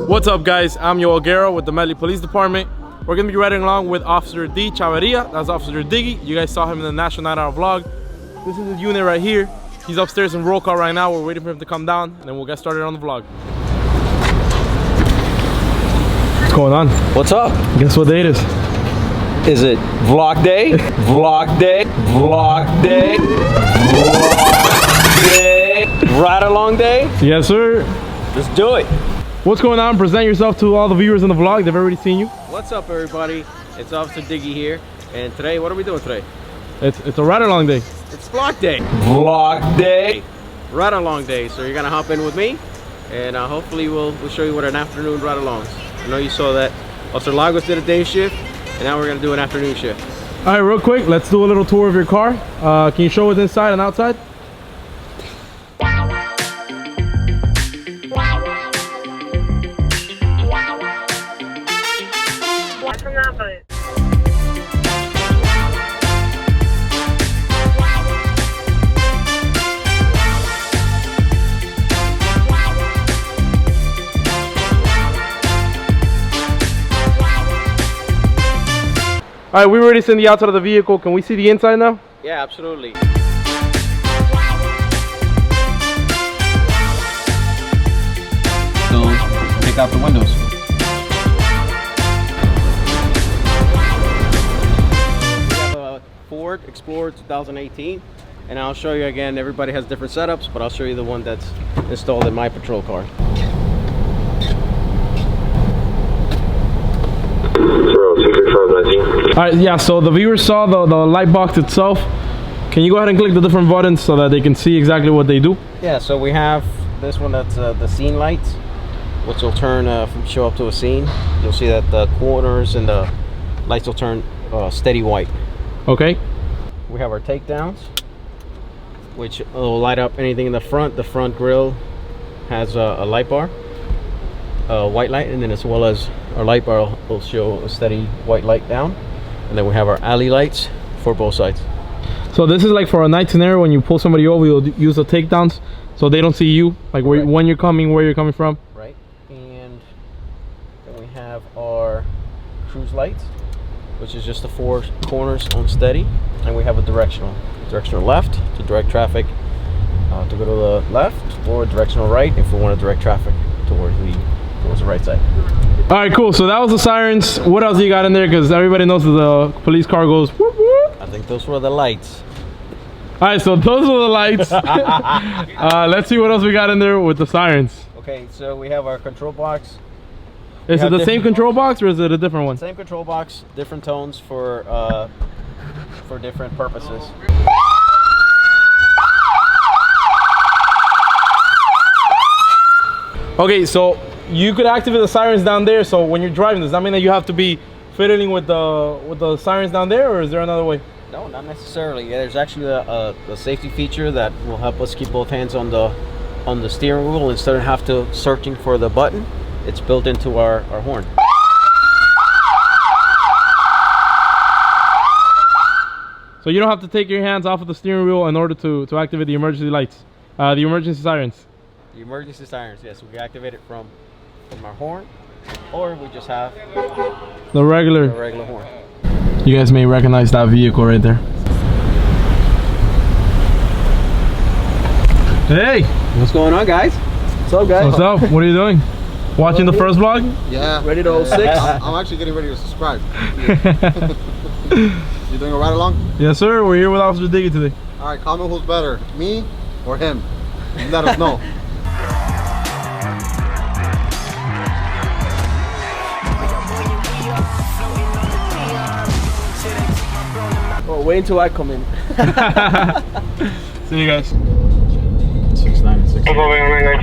What's up, guys? I'm Yo Alguero with the Medley Police Department. We're gonna be riding along with Officer D Chavarria. That's Officer Diggy. You guys saw him in the National Night Out vlog. This is his unit right here. He's upstairs in roll call right now. We're waiting for him to come down, and then we'll get started on the vlog. What's going on? What's up? Guess what day it is? Is it vlog day? Vlog day? Vlog day? Vlog day? Ride along day? Yes, sir. Let's do it. What's going on? Present yourself to all the viewers in the vlog. They've already seen you. What's up, everybody? It's Officer Diggy here. And today, what are we doing today? It's a ride along day. It's vlog day. Vlog day. Ride along day. So you're gonna hop in with me, and hopefully we'll show you what an afternoon ride alongs. I know you saw that Officer Lagos did a day shift, and now we're gonna do an afternoon shift. All right, real quick, let's do a little tour of your car. Can you show us inside and outside? All right, we've already seen the outside of the vehicle. Can we see the inside now? Yeah, absolutely. So, take out the windows. We have a Ford Explorer 2018, and I'll show you again. Everybody has different setups, but I'll show you the one that's installed in my patrol car. All right, yeah, so the viewers saw the light box itself. Can you go ahead and click the different buttons so that they can see exactly what they do? Yeah, so we have this one that's the scene lights, which will turn show up to a scene. You'll see that the corners and the lights will turn steady white. Okay. We have our takedowns, which will light up anything in the front. The front grille has a light bar, a white light, and then as well as our light bar will show a steady white light down. And then we have our alley lights for both sides. So this is like for a night scenario when you pull somebody over, you'll use the takedowns so they don't see you, like where, when you're coming, where you're coming from. Right. And then we have our cruise lights, which is just the four corners on steady. And we have a directional left to direct traffic to go to the left, or directional right if we want to direct traffic towards the right side. All right, cool. So that was the Sirens. What else you got in there? Because everybody knows that the police car goes whoop, whoop. I think those were the lights. All right, so those are the lights. Let's see what else we got in there with the Sirens. Okay, so we have our control box. Is it the same control box or is it a different one? Same control box, different tones for different purposes. Okay, so you could activate the Sirens down there. So when you're driving, does that mean that you have to be fiddling with the Sirens down there, or is there another way? No, not necessarily. Yeah, there's actually a safety feature that will help us keep both hands on the steering wheel instead of have to searching for the button. It's built into our horn. So you don't have to take your hands off of the steering wheel in order to activate the emergency lights, the emergency Sirens. The emergency Sirens, yes, we can activate it from our horn, or we just have the regular horn. You guys may recognize that vehicle right there. Hey! What's going on, guys? What's up, guys? What's up? What are you doing? Watching the first vlog? Yeah. Ready to 06? I'm actually getting ready to subscribe. You doing a ride along? Yes, sir. We're here with Officer Diggy today. All right, comment who's better, me or him. Let us know. Well, wait until I come in. See you guys. 6'9" and 6'8".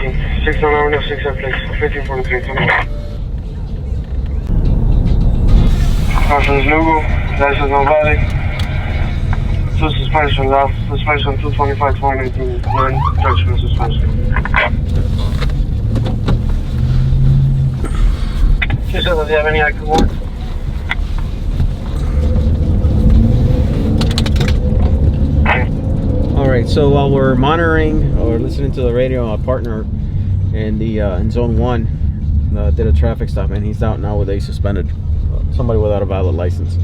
19, 6 on Avenue, 6 on place, 1543, Cautions Lugo, license on body. 2 suspension left, suspension 225, 2019, 9, judgment suspension. She said, do you have any active warrants? All right, so while we're monitoring or listening to the radio, our partner in the in zone 1 did a traffic stop, and he's out now with a suspended somebody without a valid license.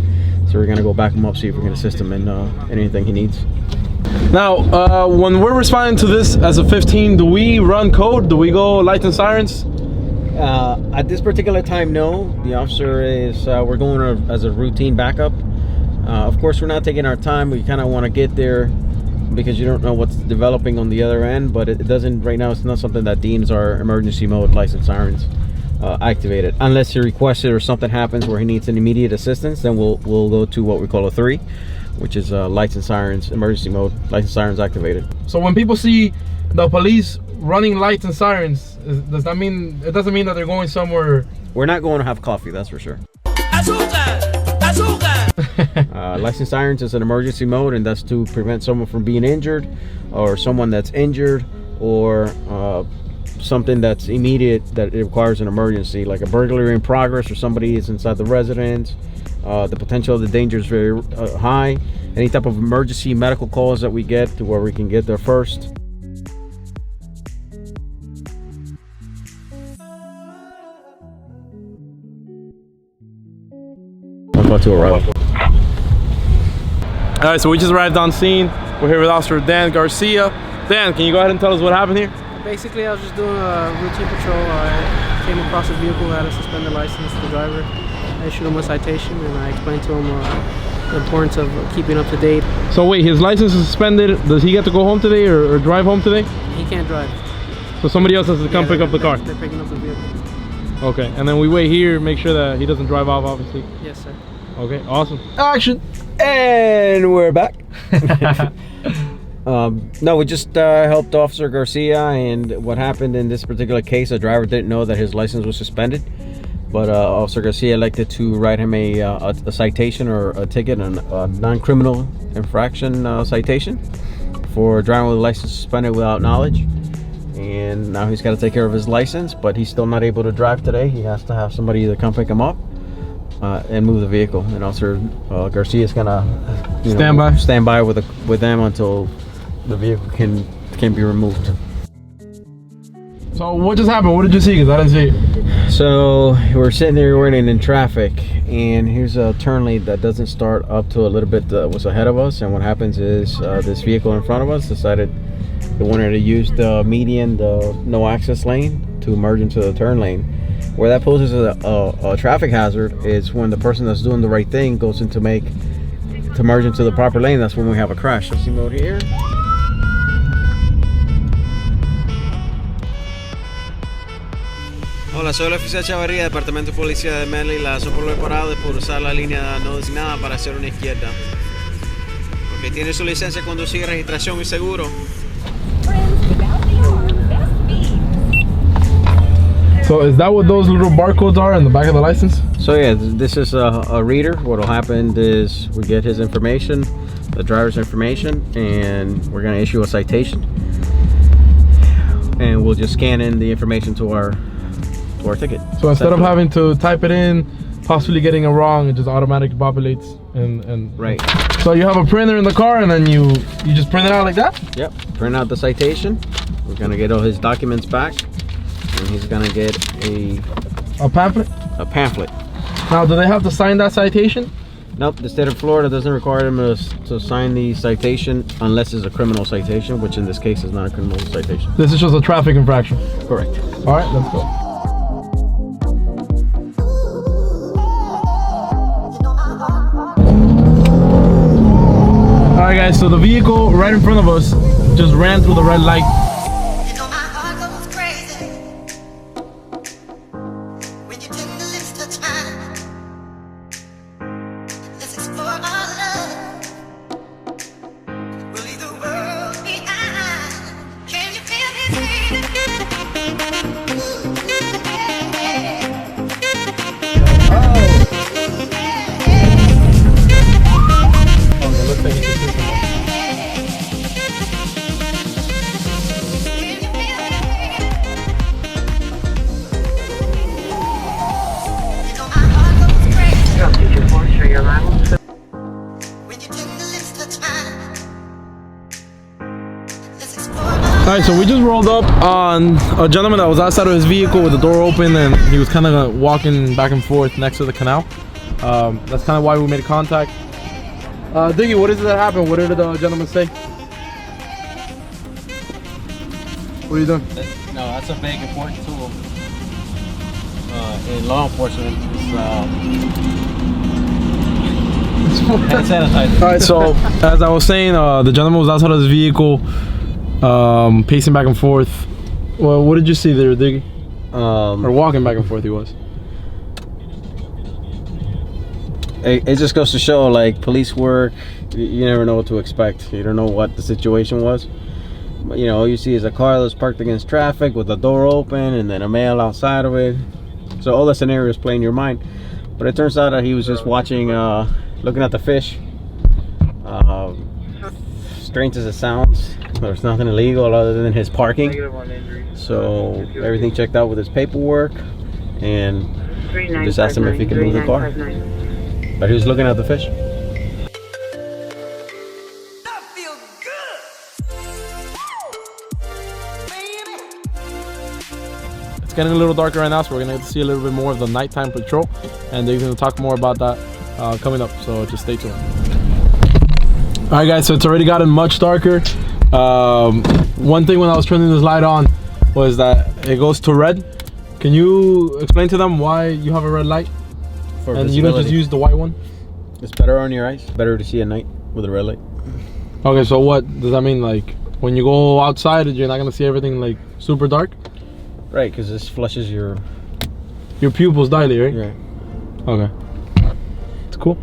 So we're gonna go back him up, see if we can assist him in anything he needs. Now, when we're responding to this as a 15, do we run code? Do we go lights and sirens? At this particular time, no. The officer is, we're going as a routine backup. Of course, we're not taking our time. We kind of want to get there because you don't know what's developing on the other end, but it doesn't, right now, it's not something that deems our emergency mode lights and sirens activated. Unless he requests it or something happens where he needs an immediate assistance, then we'll go to what we call a 3, which is lights and sirens, emergency mode, lights and sirens activated. So when people see the police running lights and sirens, does that mean, it doesn't mean that they're going somewhere? We're not going to have coffee, that's for sure. Lights and sirens is an emergency mode, and that's to prevent someone from being injured, or someone that's injured, or something that's immediate that it requires an emergency, like a burglary in progress, or somebody is inside the residence. The potential of the danger is very high. Any type of emergency medical calls that we get to where we can get there first. I'm about to arrive. All right, so we just arrived on scene. We're here with Officer Dan Garcia. Dan, can you go ahead and tell us what happened here? Basically, I was just doing a routine patrol. I came across a vehicle that had a suspended license. The driver, I issued him a citation, and I explained to him the importance of keeping up to date. So wait, his license is suspended. Does he get to go home today or drive home today? He can't drive. So somebody else has to come pick up the car? They're picking up the vehicle. Okay, and then we wait here, make sure that he doesn't drive off, obviously. Yes, sir. Okay, awesome. Action! And we're back. No, we just helped Officer Garcia, and what happened in this particular case, the driver didn't know that his license was suspended, but Officer Garcia elected to write him a citation or a ticket, a non-criminal infraction citation for driving with a license suspended without knowledge. And now he's got to take care of his license, but he's still not able to drive today. He has to have somebody to come pick him up and move the vehicle. And Officer Garcia is gonna stand by with them until the vehicle can be removed. So what just happened? What did you see? Because I didn't see it. So we're sitting there waiting in traffic, and here's a turn lane that doesn't start up to a little bit was ahead of us. And what happens is this vehicle in front of us decided they wanted to use the median, the no access lane, to merge into the turn lane. Where that poses a traffic hazard is when the person that's doing the right thing goes in to merge into the proper lane. That's when we have a crash. So see mode here. Hola, soy el oficial Chavarría, Departamento de Policía de Medley. La razón por lo parado es por usar la línea no designada para hacer una izquierda. Porque tiene su licencia de conducir, registración y seguro. So is that what those little barcodes are in the back of the license? So yeah, this is a reader. What'll happen is we get his information, the driver's information, and we're gonna issue a citation. And we'll just scan in the information to our ticket. So instead of having to type it in, possibly getting it wrong, it just automatically populates and right. So you have a printer in the car, and then you just print it out like that? Yep, print out the citation. We're gonna get all his documents back, and he's gonna get a pamphlet? A pamphlet. Now, do they have to sign that citation? Nope, the state of Florida doesn't require them to sign the citation unless it's a criminal citation, which in this case is not a criminal citation. This is just a traffic infraction? Correct. All right, let's go. All right, guys, so the vehicle right in front of us just ran through the red light. Alright, so we just rolled up on a gentleman that was outside of his vehicle with the door open, and he was kind of walking back and forth next to the canal. That's kind of why we made contact. Diggy, what is it that happened? What did the gentleman say? What are you doing? No, that's a big important tool in law enforcement. It's hand sanitizer. Alright, so as I was saying, the gentleman was outside of his vehicle, pacing back and forth. Well, what did you see there, Diggy? Or walking back and forth he was. It just goes to show, like, police work, you never know what to expect. You don't know what the situation was. But, you know, all you see is a car that's parked against traffic with the door open and then a male outside of it. So all the scenarios play in your mind. But it turns out that he was just watching, looking at the fish. Strange as it sounds, there's nothing illegal other than his parking. So everything checked out with his paperwork, and just asked him if he could move the car. But he was looking at the fish. It's getting a little darker right now, so we're gonna get to see a little bit more of the nighttime patrol, and they're gonna talk more about that coming up, so just stay tuned. All right guys, so it's already gotten much darker. One thing when I was turning this light on was that it goes to red. Can you explain to them why you have a red light? For and you don't just use the white one? It's better on your eyes. Better to see at night with a red light. Okay, so what does that mean? Like when you go outside, you're not gonna see everything like super dark? Right, because this flushes your pupils dilate, right? Right. Okay. It's cool.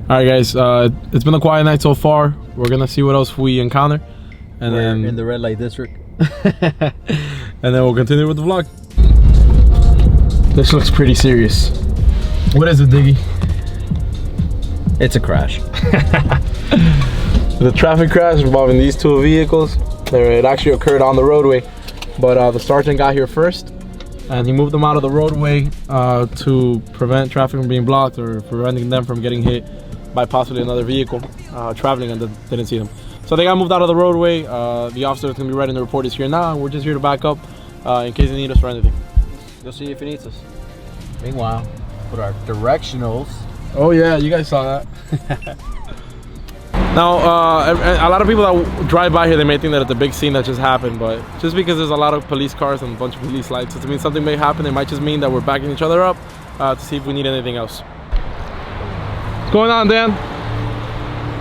All right, guys. It's been a quiet night so far. We're gonna see what else we encounter, and We're then in the red light district. and then we'll continue with the vlog. This looks pretty serious. What is it, Diggy? It's a crash. The traffic crash involving these two vehicles. It actually occurred on the roadway, but the sergeant got here first, and he moved them out of the roadway to prevent traffic from being blocked or preventing them from getting hit by possibly another vehicle traveling and didn't see them. So they got moved out of the roadway. The officer that's gonna be writing the report is here now, and we're just here to back up in case they need us for anything. Go see if he needs us. Meanwhile, put our directionals. Oh yeah, you guys saw that. Now, a lot of people that drive by here, they may think that it's a big scene that just happened, but just because there's a lot of police cars and a bunch of police lights, it means something may happen. It might just mean that we're backing each other up to see if we need anything else. What's going on, Dan?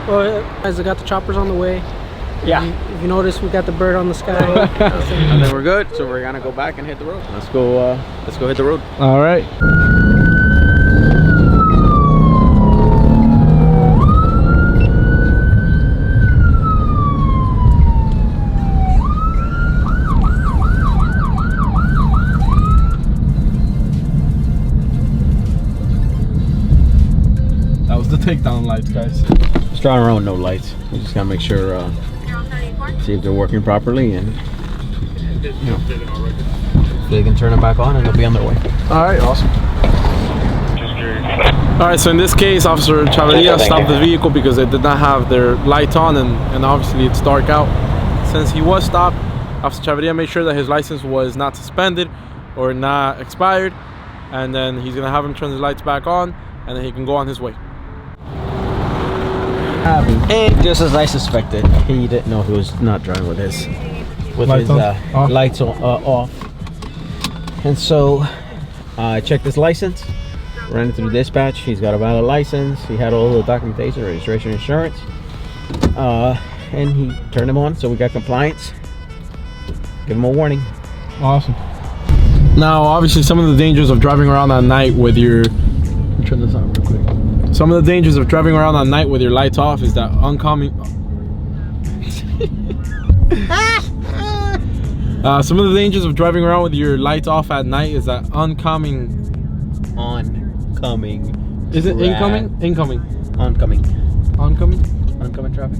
Well, guys, I got the choppers on the way. Yeah. If you notice, we got the bird on the sky. And then we're good, so we're gonna go back and hit the road. Let's go hit the road. All right. That was the takedown lights, guys. Just driving around with no lights. We just gotta make sure, see if they're working properly, and you know, they can turn them back on and they'll be on their way. All right, awesome. All right, so in this case, Officer Chavarria stopped the vehicle because they did not have their lights on, and obviously it's dark out. Since he was stopped, Officer Chavarria made sure that his license was not suspended or not expired, and then he's gonna have him turn his lights back on, and then he can go on his way. And just as I suspected, he didn't know he was not driving with his Lights lights off. And so I checked his license, ran it through dispatch. He's got a valid license. He had all the documentation, registration, insurance, and he turned them on. So we got compliance. Give him a warning. Awesome. Now, obviously, some of the dangers of driving around at night with your... Let me turn this on real quick. Some of the dangers of driving around at night with your lights off is that oncoming... some of the dangers of driving around with your lights off at night is that oncoming... Is it incoming? Incoming. Oncoming. Oncoming? Oncoming traffic.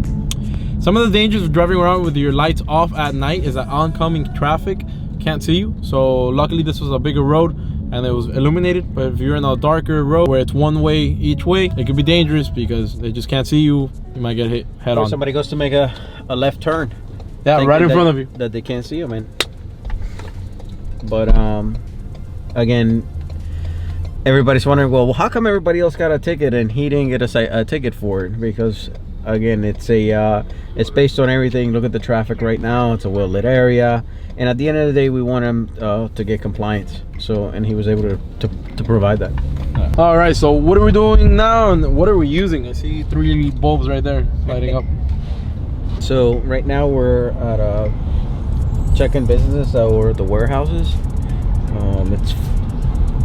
Some of the dangers of driving around with your lights off at night is that oncoming traffic can't see you. So luckily this was a bigger road and it was illuminated, but if you're in a darker road where it's one way each way, it could be dangerous because they just can't see you. You might get hit head on. Somebody goes to make a left turn Yeah, right in front of you. That they can't see him in. But again, everybody's wondering, well, how come everybody else got a ticket and he didn't get a ticket for it? Because again, it's based on everything. Look at the traffic right now. It's a well-lit area, and at the end of the day, we want him to get compliance. So, and he was able to provide that. All right, so what are we doing now, and what are we using? I see 3 bulbs right there lighting up. So right now we're at checking businesses or the warehouses.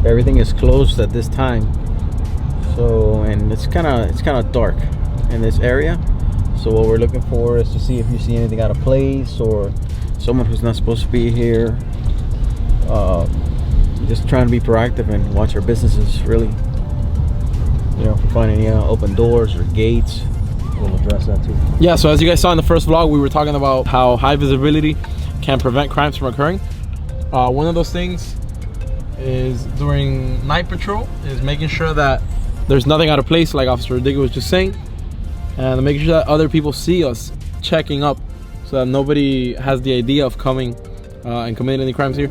Everything is closed at this time. So, and it's kind of dark in this area. So what we're looking for is to see if you see anything out of place or someone who's not supposed to be here. Just trying to be proactive and watch our businesses, really. You know, if we find any open doors or gates, we'll address that too. Yeah, so as you guys saw in the first vlog, we were talking about how high visibility can prevent crimes from occurring. One of those things is during night patrol is making sure that there's nothing out of place, like Officer Diggy was just saying, and making sure that other people see us checking up so that nobody has the idea of coming and committing any crimes here.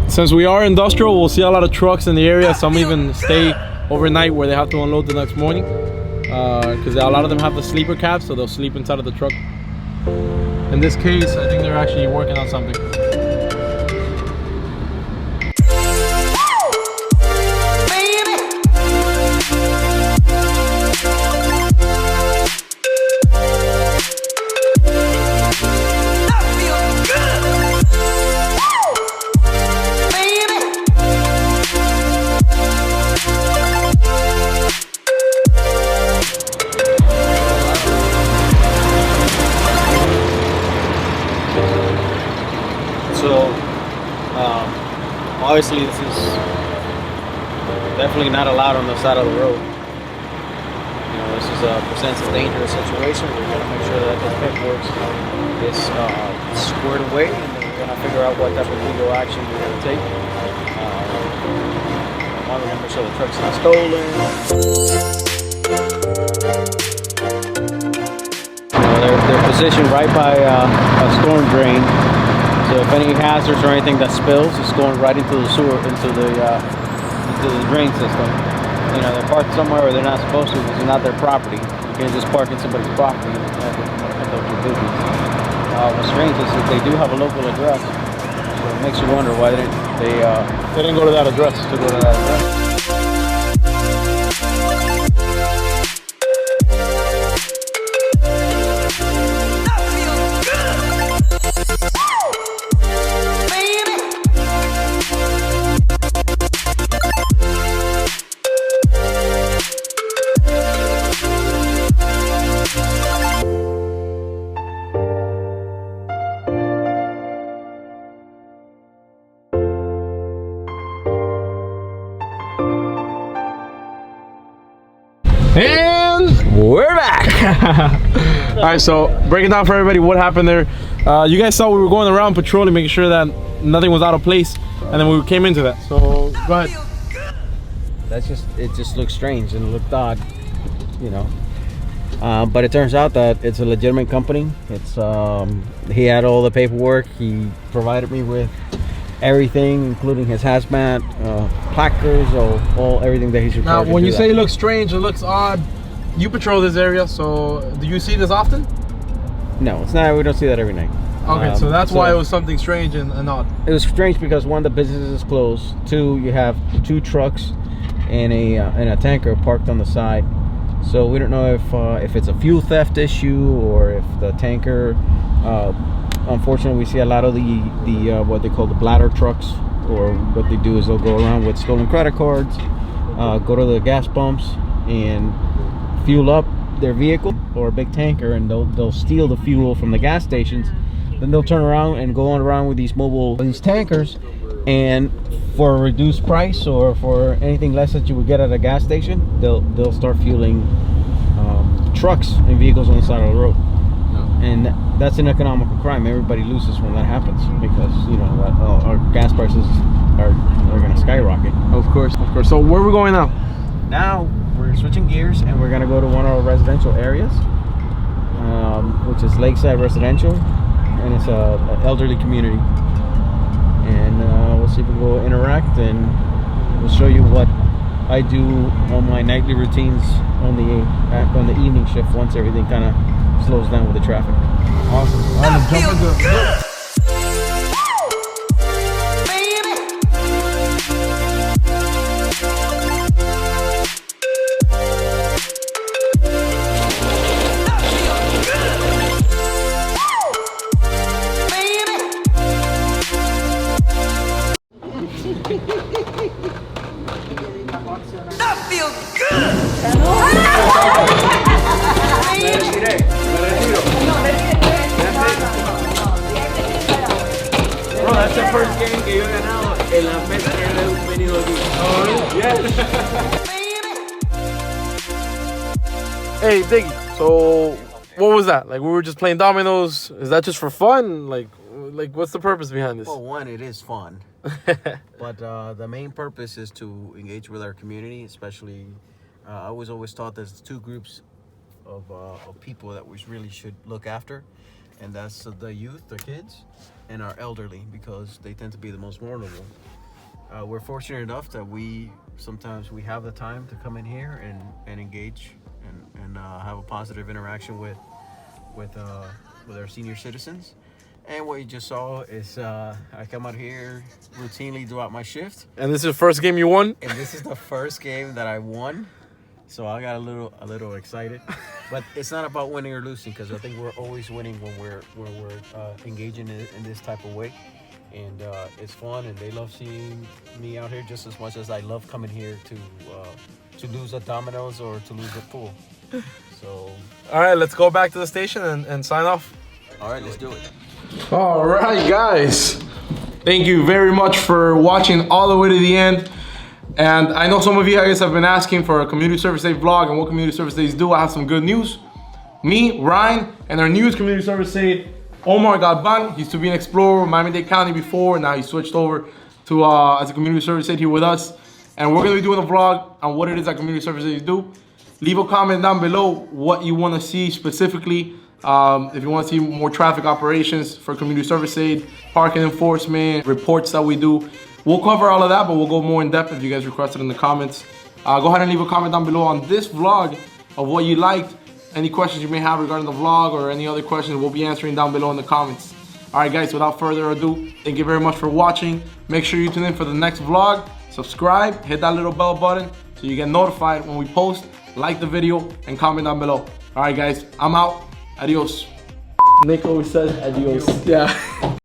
Since we are industrial, we'll see a lot of trucks in the area. Some even stay overnight where they have to unload the next morning, because a lot of them have the sleeper cabs, so they'll sleep inside of the truck. In this case, I think they're actually working on something. So, obviously this is definitely not allowed on the side of the road. You know, this is presents a dangerous situation. We're going to make sure that the paperwork is squared away, and then we're going to figure out what type of legal action we're going to take. I want to make sure the truck's not stolen. They're positioned right by a storm drain. So if any hazards or anything that spills, it's going right into the sewer, into the drain system. You know, they're parked somewhere where they're not supposed to because it's not their property. You can't just park in somebody's property and have your business. What's strange is that they do have a local address. So it makes you wonder why they didn't go to that address. And we're back. All right, so breaking down for everybody what happened there. You guys saw we were going around patrolling, making sure that nothing was out of place, and then we came into that. So go ahead. It just looked strange and it looked odd, you know. But it turns out that it's a legitimate company. It's he had all the paperwork. He provided me with everything, including his hazmat, placards, everything that he's required. Now, when you say it looks strange, it looks odd, you patrol this area, so do you see this often? No, it's not. We don't see that every night. Okay, so that's why it was something strange and odd. It was strange because one, the business is closed. Two, you have 2 trucks and a tanker parked on the side. So we don't know if it's a fuel theft issue or if the tanker. Unfortunately, we see a lot of the what they call the bladder trucks, or what they do is they'll go around with stolen credit cards, go to the gas pumps and fuel up their vehicle or a big tanker, and they'll steal the fuel from the gas stations. Then they'll turn around and go on around with these tankers, and for a reduced price or for anything less that you would get at a gas station, they'll start fueling trucks and vehicles on the side of the road. And that's an economical crime. Everybody loses when that happens, because you know our gas prices are going to skyrocket. Of course. So where are we going now? Now we're switching gears and we're gonna go to one of our residential areas, which is Lakeside Residential, and it's an elderly community. And we'll see if we can go interact, and we'll show you what I do on my nightly routines on the evening shift once everything kind of slows down with the traffic. Awesome. All right, let's jump into it. Bro, that's the first game que yo he ganado en la mesa que yo he venido aquí. Oh, yeah. Hey, Diggy. So, what was that? Like, we were just playing dominoes. Is that just for fun? Like what's the purpose behind this? Well, one, it is fun. But the main purpose is to engage with our community, especially. I was always taught there's two groups of people that we really should look after, and that's the youth, the kids, and our elderly, because they tend to be the most vulnerable. We're fortunate enough that sometimes we have the time to come in here and engage and have a positive interaction with our senior citizens. And what you just saw is I come out here routinely throughout my shift. And this is the first game you won? And this is the first game that I won. So I got a little excited. But it's not about winning or losing, because I think we're always winning when we're engaging in this type of way. And it's fun, and they love seeing me out here just as much as I love coming here to lose at dominoes or to lose at pool. So all right, let's go back to the station and sign off. all right, let's do it. All right, guys. Thank you very much for watching all the way to the end. And I know some of you guys have been asking for a community service aid vlog and what community service aides do. I have some good news. Me, Ryan, and our newest community service aide, Omar, got banned. He used to be an explorer in Miami-Dade County before. Now he switched over to as a community service aide here with us. And we're gonna be doing a vlog on what it is that community service aides do. Leave a comment down below what you wanna see specifically. If you want to see more traffic operations for community service aid, parking enforcement, reports that we do, we'll cover all of that, but we'll go more in depth if you guys request it in the comments. Go ahead and leave a comment down below on this vlog of what you liked. Any questions you may have regarding the vlog or any other questions, we'll be answering down below in the comments. All right, guys, without further ado, thank you very much for watching. Make sure you tune in for the next vlog. Subscribe, hit that little bell button so you get notified when we post. Like the video and comment down below. All right, guys, I'm out. Adios. Nick always says adios. Yeah.